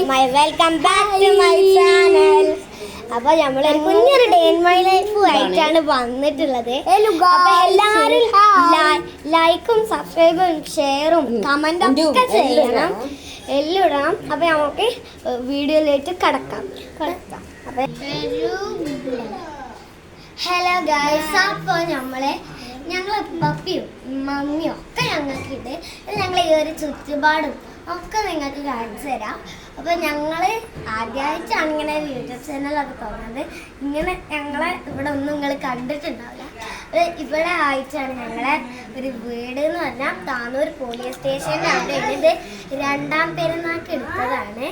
Welcome back to my channel. അപ്പൊ നമ്മളൊരു കുഞ്ഞൊരു ഡേ ഇൻ മൈ ലൈഫ് ആയിട്ടാണ് വന്നിട്ടുള്ളത്. അപ്പൊ എല്ലാരും ലൈക്കും സബ്സ്ക്രൈബും ഷെയറും കമന്റും ഒക്കെ ചെയ്യണം, എല്ലാം ഇടണം. അപ്പൊ നമുക്ക് വീഡിയോയിലേക്ക് കടക്കാം. ഹലോ ഗൈസ്, അപ്പോൾ ഞങ്ങളെ പപ്പിയും മമ്മിയും ഒക്കെ ഞങ്ങൾക്കിട്ട് ഞങ്ങൾ ഈ ഒരു ചുറ്റുപാടും ഒക്കെ നിങ്ങൾക്ക് കാണിച്ചു തരാം. അപ്പോൾ ഞങ്ങൾ ആദ്യമായിട്ടാണ് ഇങ്ങനെ യൂട്യൂബ് ചാനലൊക്കെ തുറന്നത്. ഇങ്ങനെ ഞങ്ങളെ ഇവിടെ ഒന്നും നിങ്ങൾ കണ്ടിട്ടുണ്ടാവില്ല. ഇവിടെ ആയിട്ടാണ് ഞങ്ങളെ ഒരു വീട് എന്ന് പറഞ്ഞാൽ താനൂർ പോലീസ് സ്റ്റേഷൻ്റെ അവിടെയാണ്. ഇത് 2ാം പെരുന്നാൾക്ക് എടുത്തതാണ്.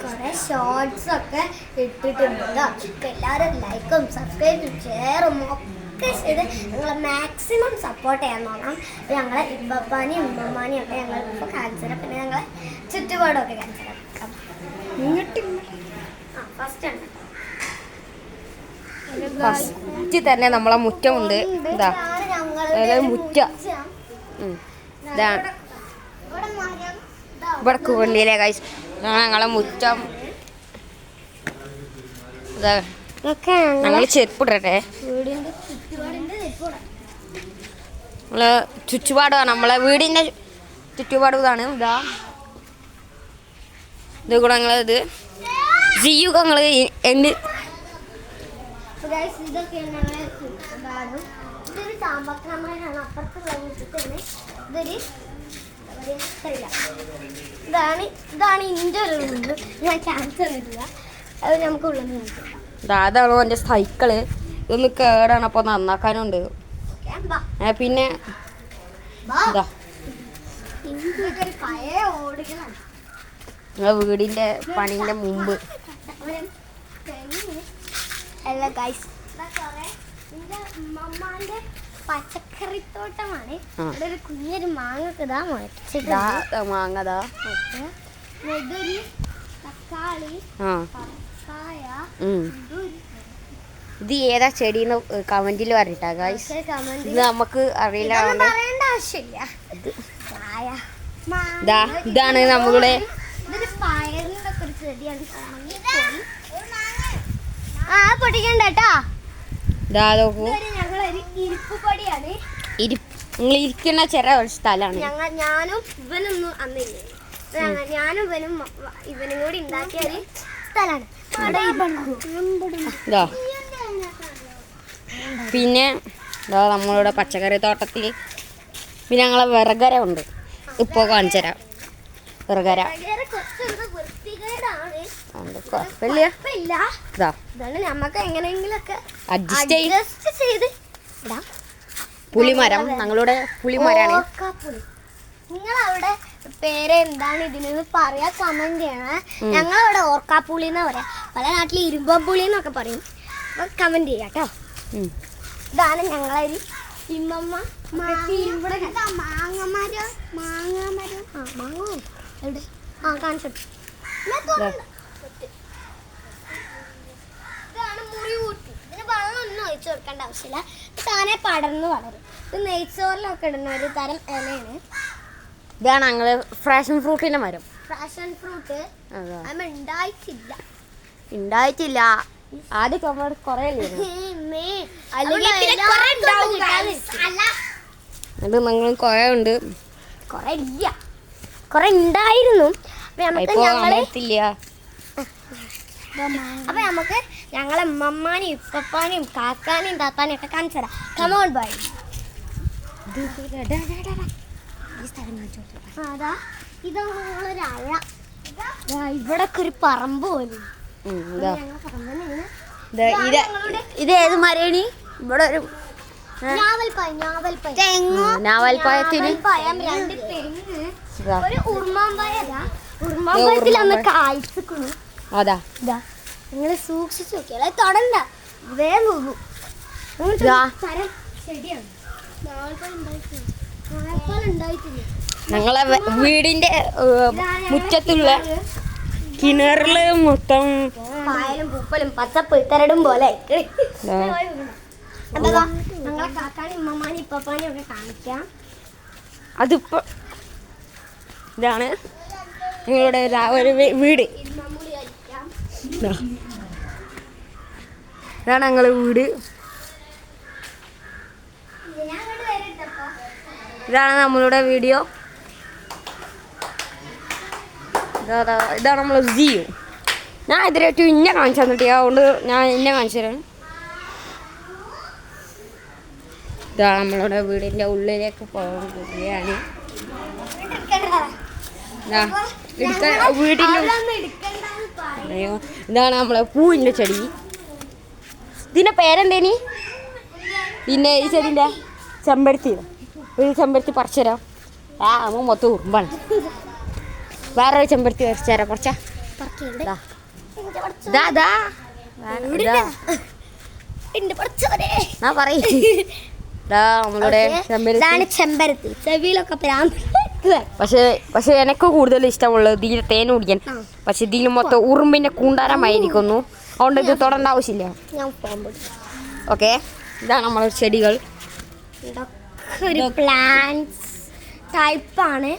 കുറേ ഷോർട്സൊക്കെ ഇട്ടിട്ടുണ്ട് കേട്ടോ. എല്ലാവരും ലൈക്കും സബ്സ്ക്രൈബും ഷെയറും ഒക്കെ ചെയ്ത് ഞങ്ങളെ മാക്സിമം സപ്പോർട്ട് ചെയ്യാൻ നോക്കണം. ഞങ്ങളെ ഇപ്പപ്പാനെയും ഉമ്മമാനെയും ഒക്കെ ഞങ്ങൾ ഇപ്പോൾ കാണിച്ചു തരാം. പിന്നെ ഞങ്ങളെ ചുറ്റുപാടൊക്കെ കാണിച്ചു തരാം. ഫസ്റ്റ് തന്നെ നമ്മളെ മുറ്റമുണ്ട്. ഇതാ മുറ്റ ഇവിടെ കൊണ്ടില്ലേ ഗൈസ്, ഞങ്ങളെ മുറ്റം. ഞങ്ങൾ ചെരുപ്പിടട്ടെ. നമ്മള് ചുറ്റുപാടാണ്, നമ്മളെ വീടിന്റെ ചുറ്റുപാട് ഇതാണ്. ഇതാ ഇത് കൂടെ ഞങ്ങളിത് ജിയുക ഞങ്ങൾ എന്ത് ഇതാണ് ഇൻ്റെ ഒരു റൂം. ഞാൻ ക്യാൻസർ വരില്ല, അത് നമുക്ക് ഉള്ളത് നോക്കാം. അതാണ് എൻ്റെ സൈക്കിള്. ഇതൊന്ന് കേടാണ്, അപ്പോൾ നന്നാക്കാനുണ്ട്. പിന്നെ വീടിന്റെ പണിന്റെ മുമ്പ് പച്ചക്കറിത്തോട്ടമാണ്. ഇവിടെ ഒരു കുഞ്ഞൊരു മാങ്ങ മാങ്ങതാ, തക്കാളി, ഇത് ഏതാ ചെടിന്ന് കമന്റിൽ വരട്ടാ ഗൈസ്. ഇത് നമുക്ക് അറിയില്ല, ഇതാണ് നമ്മളുടെ നിങ്ങൾ ഇരിക്കുന്ന ചെറിയ ഒരു സ്ഥലമാണ്. ഞാനും ഇവനൊന്നും അന്നില്ലേ, ഞാനും ഇവനും കൂടി ഉണ്ടാക്കിയ ഒരു സ്ഥലമാണ്. പിന്നെ നമ്മളുടെ പച്ചക്കറി തോട്ടത്തിൽ പിന്നെ ഞങ്ങളെ വിറകര ഉണ്ട്. ഇപ്പൊ കാണിച്ചു തരാം. വിറകര നമുക്ക് എങ്ങനെയെങ്കിലൊക്കെ അഡ്ജസ്റ്റ് ചെയ്ത് പുളിമരം, ഞങ്ങളുടെ പുളിമരാണ്. നിങ്ങളവിടെ പേര് എന്താണ് ഇതിനെന്ന് പറയാ, കമന്റ് ചെയ്യണേ. ഞങ്ങളവിടെ ഓർക്കാപ്പുളി എന്നാ പറയാ, പല നാട്ടിൽ ഇരുമ്പുളി എന്നൊക്കെ പറയും. അപ്പൊ കമന്റ് ചെയ്യാം കേട്ടോ. ഇതാണ് ഞങ്ങളൊരു ഇമ്മമ്മ കാണിച്ചു. ഇതാണ് മുറിവൂട്ടി. ഇതിന് വെള്ളം ഒന്നും ഒഴിച്ചു കൊടുക്കേണ്ട ആവശ്യമില്ല, താനെ പടർന്ന് വളരും. ഇത് നെയ്ച്ചോറിലൊക്കെ ഇടുന്ന ഒരു തരം ഇലയാണ്. ഇതാണ് ഞങ്ങള് ഫ്രാഷൻ ഫ്രൂട്ടിന്റെ മരം. ഫ്രാഷൻ ഫ്രൂട്ട് ഉണ്ടായിട്ടില്ല. ആദ്യം കൊറേ അത് ഞങ്ങൾ കൊറേ ഉണ്ട്, കൊറേ ഇല്ല, കൊറേ ഉണ്ടായിരുന്നു. അപ്പൊ നമുക്ക് ഞങ്ങളെ ഉമ്മമാനെയും ഉപ്പപ്പാനെയും കാക്കാനെയും താത്താനെയും ഒക്കെ കാണിച്ചു തരാം. Come on by. ഇതൊരഴ, ഇവിടൊക്കെ ഒരു പറമ്പ് പോലും. ഇത് ഏത് മരേണി? ഇവിടെ ഒരു ഞാവൽപ്പഴത്തിന് അതാ നിങ്ങള് സൂക്ഷിച്ചു നോക്കിയാൽ തൊടണ്ട, വേഗം പോകും. ശരിയാണ്, ഞങ്ങളെ വീടിന്റെ മുറ്റത്തുള്ള കിണറില് മൊത്തം പായലും പൂപ്പലും പച്ചപ്പ് ഇത്തരടും പോലെ. ഞങ്ങളെ കാക്കാനും ഉമ്മമാനും ഇപ്പപ്പാനും ഒക്കെ കാണിക്കാം. അതിപ്പോ ഇതാണ് നിങ്ങളുടെ ഒരു വീട്. ഇതാണ് ഞങ്ങളെ വീട്. ഇതാണ് നമ്മളുടെ വീഡിയോ. ഇതാണ് നമ്മൾ ജിയോ. ഞാൻ ഇതിലായിട്ട് ഇന്നെ കാണിച്ചു തന്നിട്ട് അതുകൊണ്ട് ഞാൻ ഇന്നെ കാണിച്ചു തരാം. ഇതാ നമ്മളുടെ വീടിൻ്റെ ഉള്ളിലേക്ക് പോകുകയാണ്. വീടിൻ്റെ അയ്യോ, ഇതാണ് നമ്മളെ പൂവിൻ്റെ ചെടി. ഇതിൻ്റെ പേരെന്തേനി? പിന്നെ ഈ ചെടിൻ്റെ ചെമ്പരത്തി. ഒരു ചെമ്പരത്തി പറിച്ചു തരാം. അമ്മ മൊത്തം ഉറുമ്പാണ്. വേറൊരു ചെമ്പരത്തി പറിച്ചു തരാം. കുറച്ചാ നമ്മളുടെ ചെമ്പരത്തി ചെവിയിലൊക്കെ പക്ഷെ എനിക്ക് കൂടുതൽ ഇഷ്ടമുള്ളത് ഇതിൽ തേൻ കുടിക്കാൻ. പക്ഷെ ഇതിൽ മൊത്തം ഉറുമ്പിന്റെ കൂണ്ടാരമായിരിക്കുന്നു. അതുകൊണ്ട് ഇത് തൊടേണ്ട ആവശ്യമില്ല. ഓക്കെ, ഇതാണ് നമ്മളെ ചെടികൾ. പ്ലാന്റ്സ് ടൈപ്പാണ്.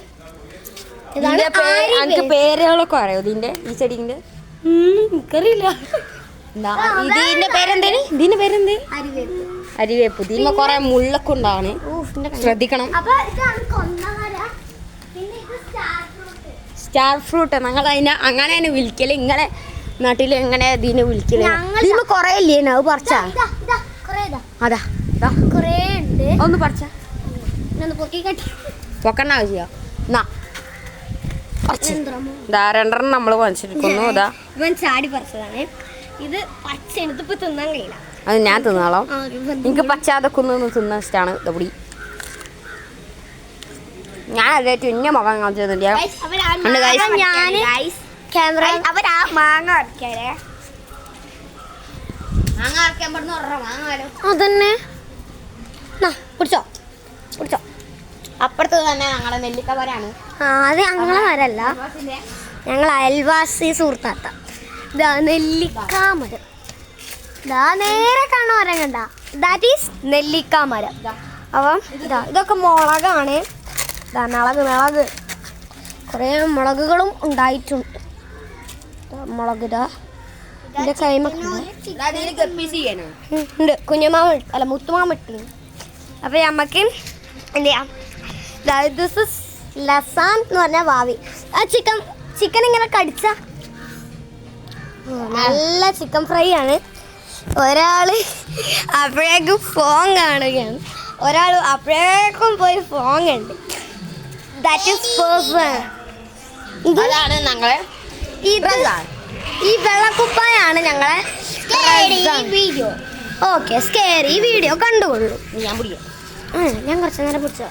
എനിക്ക് പേരുകളൊക്കെ അറിയോ ഇതിന്റെ? ഈ ചെടിന്റെ എനിക്കറിയില്ല. ഇതിന്റെ പേരെന്തേന്? ഇതിന്റെ പേരെന്തേ? അരിവേപ്പ്. ഇതിന് കുറെ മുള്ളൊക്കെ ഉണ്ടാണ്, ശ്രദ്ധിക്കണം. സ്റ്റാർ ഫ്രൂട്ട് ഞങ്ങൾ അതിനെ അങ്ങനെയാണ് വിളിക്കല്. ഇങ്ങളെ നാട്ടിൽ എങ്ങനെ ഇതിനെ വിളിക്കല്? ഇതിന് കൊറേ ഇല്ലേ? അത് പറിച്ചാ അതാ ഒന്ന് പറിച്ചാ പൊക്കണ്ട ആവശ്യം. രണ്ടെണ്ണം നമ്മൾ വാങ്ങിച്ചിരിക്കുന്നു. അതാ ഇവൻ ചാടി പറിച്ചതാണ്. ഇത് പച്ച എടുത്തിപ്പോ തിന്നാൻ കഴിയില്ല. അത് ഞാൻ തിന്നാളാം. എനിക്ക് പച്ച അതൊക്കെ ഒന്ന് തിന്നാൻ ഇഷ്ടമാണ്. ഇതപടി ഞാൻ അതായിട്ട് ഇന്ന മുഖം കാണിച്ചതില്ല. അവരാ മാങ്ങ അടക്കാരെ അതന്നെ കുടിച്ചോ കുടിച്ചോ. അപ്പുറത്ത് തന്നെ ഞങ്ങളെ നെല്ലിക്കവരാണ്. അത് ഞങ്ങളെ മരല്ല, ഞങ്ങൾ അയൽവാസി സുഹൃത്താത്ത. ഇതാ നെല്ലിക്ക മരം. ഇതാ നേരെ കാണുന്ന മരം കണ്ട, ദാറ്റ് ഈസ് നെല്ലിക്ക മരം. അപ്പം ഇതൊക്കെ മുളകാണ്. ഇതാ മുളക് കുറേ മുളകുകളും ഉണ്ടായിട്ടുണ്ട്. മുളക് ഇതാ ഇതിൻ്റെ കൈമൊക്കെ ഉണ്ട്. കുഞ്ഞമാമ അല്ല മുത്തുമാമ ഇട്ടു. അപ്പം നമുക്ക് എന്ത് ചെയ്യാം? ദിസ് ഇസ് ലസാൻ എന്ന് പറഞ്ഞ വാവി. ആ ചിക്കൻ ഇങ്ങനെ കടിച്ച നല്ല ചിക്കൻ ഫ്രൈ ആണ്. ഒരാൾ അപ്പോഴേക്കും ഫോൺ കാണുകയാണ്, ഒരാൾ അപ്പോഴേക്കും പോയി ഫോൺ കണ്ട്. That is person. ഇതാണ് ഞങ്ങളെ ഈ വെള്ളക്കുപ്പായാണ് ഞങ്ങളെ വീഡിയോ. ഓക്കെ, സ്കേറി വീഡിയോ കണ്ടുകൊള്ളൂ. ഞാൻ പിടിക്കാം. ഞാൻ കുറച്ച് നേരം പിടിച്ചോ.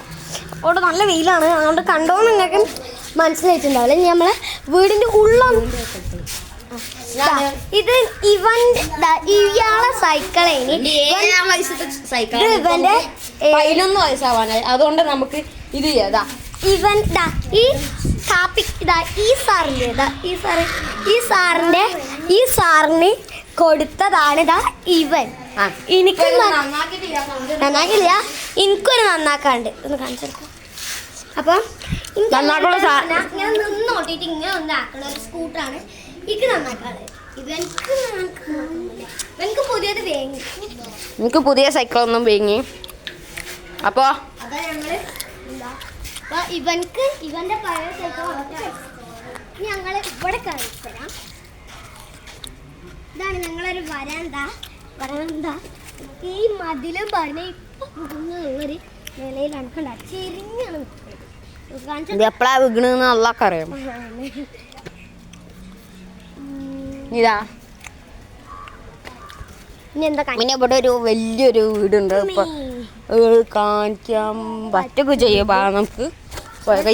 അവിടെ നല്ല വെയിലാണ്, അതുകൊണ്ട് കണ്ടോന്ന് നിങ്ങൾക്ക് മനസ്സിലായിട്ടുണ്ടാവില്ല. നമ്മളെ വീടിന്റെ ഉള്ളൊന്നും ഇത് ഇയാളെ സൈക്കിളേനി. ഇവന്റെ 11 വയസ്സാവാനായി. അതുകൊണ്ട് നമുക്ക് ഇത് ചെയ്യാം. ഇവൻ ഈ സാറിന് കൊടുത്തതാണ് ഇവൻ. എനിക്ക് നന്നാക്കില്ല, എനിക്കൊരു നന്നാക്കാണ്ട് ഒന്ന് കാണിച്ചെടുക്കാം. അപ്പം ഞാൻ നിന്നോട്ടിട്ട് ഇങ്ങനെ ഒന്ന് ആക്കണ ഒരു സ്കൂട്ടറാണ് എനിക്ക് നന്നാക്കാണ്. ഇവൻക്ക് പുതിയത് വേങ്ങി. എനിക്ക് പുതിയ സൈക്കിളൊന്നും വേങ്ങി. അപ്പോൾ അതാ ഞങ്ങള് ഇവന്റെ പഴയ സൈക്കിൾ ഞങ്ങൾ ഇവിടെ കാണിച്ചു തരാം. ഇതാണ് ഞങ്ങളൊരു വരാന്ത. ഈ മതിലും പറഞ്ഞ ഇപ്പൊ ഉള്ളൊരു നിലയിലാണ് കണ്ട, ചെരിഞ്ഞാണ് എപ്പോഴാ വീണെന്ന് അള്ളാഹ്ക്ക് അറിയാം. ഇതാ പിന്നെ ഇവിടെ ഒരു വലിയൊരു വീടുണ്ട്. ഇപ്പൊ കാണിക്കാൻ പറ്റൊക്കെ ചെയ്യുമ്പോ നമുക്ക്.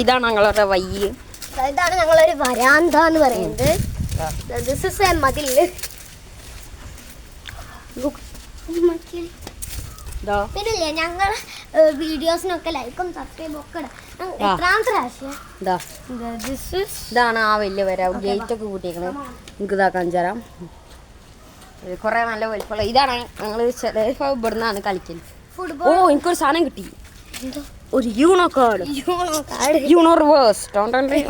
ഇതാണ് ഞങ്ങളുടെ വയ്യ. ഇതാണ് ഞങ്ങളൊരു വരാന്ത എന്ന് പറയുന്നത്. മതില് പിന്നില്ലേ ഞങ്ങൾ വീഡിയോസിനൊക്കെ ലൈക്കും സബ്സ്ക്രൈബും ഒക്കെ എത്രാമത്തെ പ്രാവശ്യം. ഇതാണ് ആ വലിയ വര ഗേറ്റ് ഒക്കെ കൂട്ടിയേക്കണത്. എനിക്ക് ഇതാക്കാൻ തരാം. കുറെ നല്ല വലിപ്പമുള്ള ഇതാണ് ഞങ്ങൾ ഇവിടുന്നാണ് കളിക്കൽ. ഓ എനിക്കൊരു സാധനം കിട്ടി. ഒരു യൂണോക്കാട് യൂണോ റിവേഴ്സ്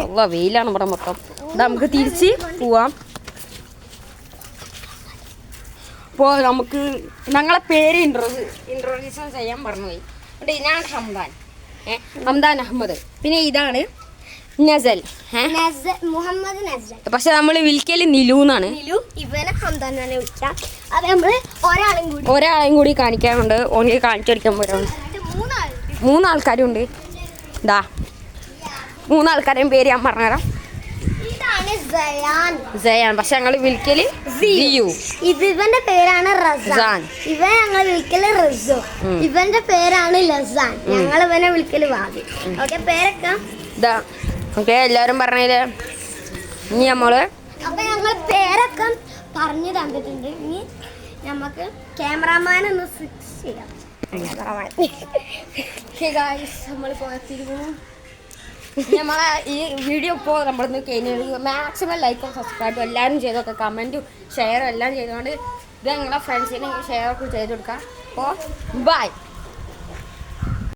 അല്ല വെയിലാണ് ഇവിടെ മൊത്തം. നമുക്ക് തിരിച്ച് പോവാം. അപ്പോൾ നമുക്ക് ഞങ്ങളെ പേര് ഇൻട്രോഡ്യൂഷൻ ചെയ്യാൻ മറന്നുപോയി. ഞാൻ ഹംദാൻ ഹംദാൻ അഹമ്മദ്. പിന്നെ ഇതാണ് നസൽ മുഹമ്മദ് നസൽ. പക്ഷെ നമ്മൾ വിളിക്കല് നിലു എന്നാണ്. ഇവനെ ഹംദാൻ തന്നെ വിളിക്കാം. അത് നമ്മള് ഒരാളെയും കൂടി കാണിക്കാനുണ്ട്. ഓനെ കാണിച്ചെടുക്കാൻ പറ്റും. 3 ആൾക്കാരുണ്ട്. ഇതാ 3 ആൾക്കാരെയും പേര് ഞാൻ പറഞ്ഞുതരാം. ഇതാണ് സയാൻ. പക്ഷെ ഞങ്ങൾ വിളിക്കല് സിയു. ഇവന്റെ പേരാണ് റസാൻ. ഇവൻ ഞങ്ങൾ വിളിക്കല് റസു. ഇവന്റെ പേരാണ് ലസാൻ. ഞങ്ങൾ ഇവനെ വിളിക്കല് വാദി. ഓക്കെ പേരൊക്കെ ഇതാ. ഓക്കെ എല്ലാവരും പറഞ്ഞതില് ഇനി നമ്മള് അപ്പൊ ഞങ്ങൾ പേരൊക്കെ പറഞ്ഞു തന്നിട്ടുണ്ട്. ഇനി നമുക്ക് ക്യാമറാമാൻ ഒന്ന് ഫിക്സ് ചെയ്യാം. നമ്മളിപ്പോ നമ്മളെ ഈ വീഡിയോ ഇപ്പോൾ നമ്മളിന്ന് കഴിഞ്ഞത് മാക്സിമം ലൈക്കും സബ്സ്ക്രൈബും എല്ലാവരും ചെയ്തൊക്കെ കമൻറ്റും ഷെയറും എല്ലാം ചെയ്തുകൊണ്ട് ഇത് നിങ്ങളെ ഫ്രണ്ട്സിനെ ഷെയറൊക്കെ ചെയ്ത് കൊടുക്കാം. അപ്പോൾ ബൈ.